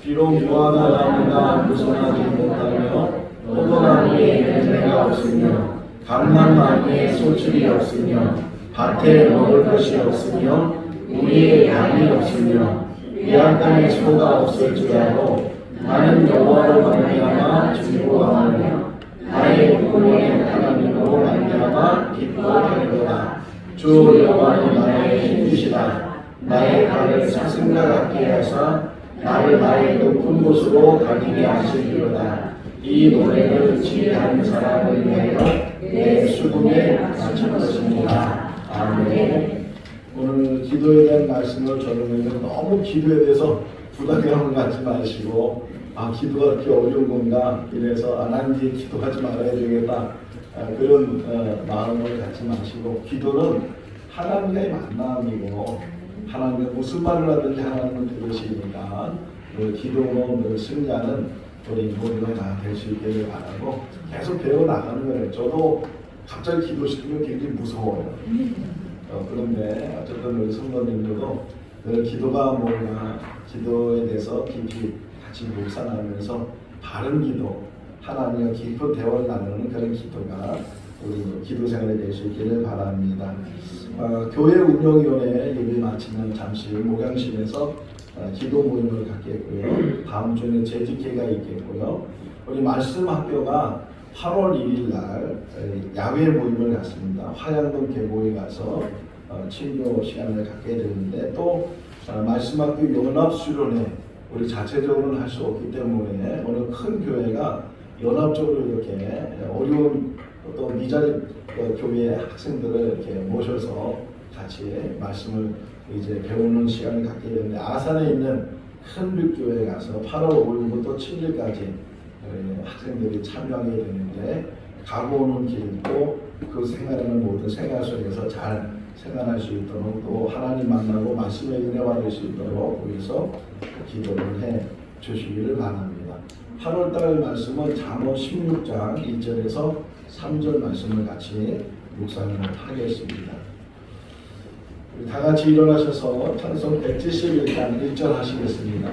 비록 무화과 나무가 무성하지 못하며 포도나무에 열매가 없으며 감람나무에 소출이 없으며 밭에 먹을 것이 없으며 우리의 양이 없으며 외양간에 소가 없을지라도 나는 여호와로 말미암아 즐거워하며 나의 구원의 하나님으로 말미암아 기뻐하리로다. 주 여호와는 나의 힘이시다. 나의 발을 사슴과 같게 하사 나를 나의 높은 곳으로 가기게 하시리로다. 이 노래를 지혜하는 사람을 위하여 내 수금에 바칠 것입니다. 아멘. 오늘 기도에 대한 말씀을 전하는데 너무 기도에 대해서 부담감을 갖지 마시고 기도가 그렇게 어려운 건가 이래서 난 이제 기도하지 말아야 되겠다 그런 마음을 갖지 마시고 기도는 하나님과의 만남이고 하나님과 무슨 말을 하든지 하나님은 들으시니까 기도로 승리하는 우리 모두가 다 될 수 있기를 바라고 계속 배워나가는 거예요. 저도 갑자기 기도 시키면 굉장히 무서워요. 그런데 어쨌든 우리 성도님들도 늘 기도가 뭔가 기도에 대해서 깊이 같이 묵상하면서 바른 기도, 하나님과 깊은 대화를 나누는 그런 기도가 우리 기도 생활이 될 수 있기를 바랍니다. 교회 운영위원회 예배 마치면 잠시 목양실에서 기도 모임을 갖겠고요. 다음 주에는 재직회가 있겠고요. 우리 말씀 학교가 8월 1일 날 야외 모임을 갖습니다. 화양동 계곡에 가서 친교 시간을 갖게 되는데 또 말씀학교 연합수련회 우리 자체적으로는 할 수 없기 때문에 어느 큰 교회가 연합적으로 이렇게 어려운 또 미자립 교회 학생들을 이렇게 모셔서 같이 말씀을 이제 배우는 시간을 갖게 되는데 아산에 있는 큰빛교회에 가서 8월 5일부터 7일까지 학생들이 참여하게 되는데 가고 오는 길도 그 생활하는 모든 생활 속에서 잘 생활할 수 있도록 또 하나님 만나고 말씀의 은혜 받을 수 있도록 위해서 기도를 해 주시기를 바랍니다. 8월달 말씀은 잠언 16장 1절에서 3절 말씀을 같이 묵상을 하겠습니다. 우리 다 같이 일어나셔서 찬송 171장 1절 하시겠습니다.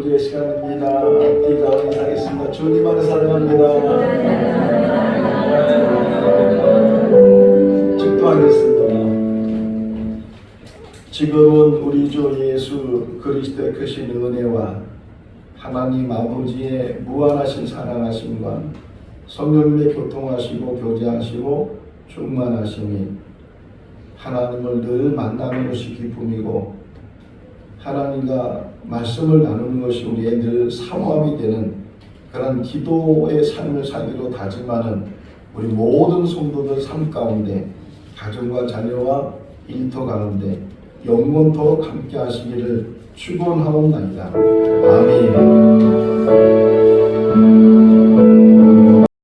교제의 시간입니다. 기도하고 인사하겠습니다. 주님 안에 사랑합니다. 축도하겠습니다. 지금은 우리 주 예수 그리스도의 크신 은혜와 하나님 아버지의 무한하신 사랑하심과 성령님의 교통하시고 교제하시고 충만하심이 하나님을 늘 만나는 것이 기쁨이고 하나님과 말씀을 나누는 것이 우리의 늘 사모함이 되는 그런 기도의 삶을 살기로 다짐하는 우리 모든 성도들 삶 가운데 가정과 자녀와 일터 가운데 영원토록 함께 하시기를 축원하옵나이다. 아멘.